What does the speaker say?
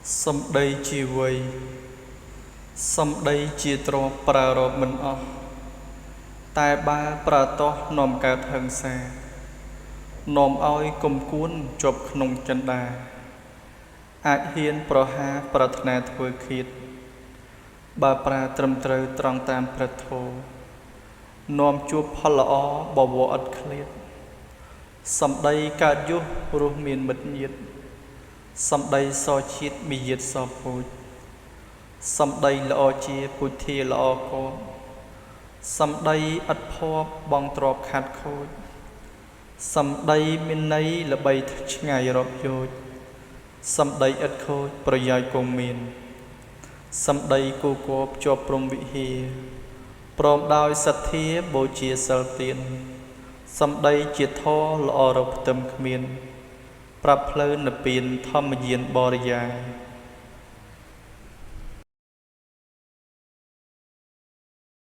Some day chi way, some day chi tro pra rộp mình ọc. Tai ba pra toh nòmកើតហឹងសានំឲ្យកុំគួនជាប់ក្នុងចិន្តាអាចហ៊ានប្រហាប្រាថ្នាធ្វើឃាតបើប្រាត្រឹមត្រូវត្រង់តាមព្រះធម៌នាំជួបផលល្អបវរឥតឃ្លាតសម្ដីកើតយុះរស់មានមិត្តញាតសម្ដីសជាតិមីយាតសពូចសម្ដីល្អជាពុទ្ធាល្អកោសម្ដីឥតភ័ព្វបងទ្របខាត់ខូចសម្ដីមានន័យល្បីឆ្ងាយរាប់យោជសម្ដីឥតខូចប្រយោជន៍គង់មានសម្ដីគូគបជាប់ព្រំវិហារព្រមដោយសទ្ធាបូជាសិលទានសម្ដីជាធម៌ល្អរកផ្ទឹមគ្មានប្រាប់ផ្លូវនិព្វានធម្មយានបរិយាយ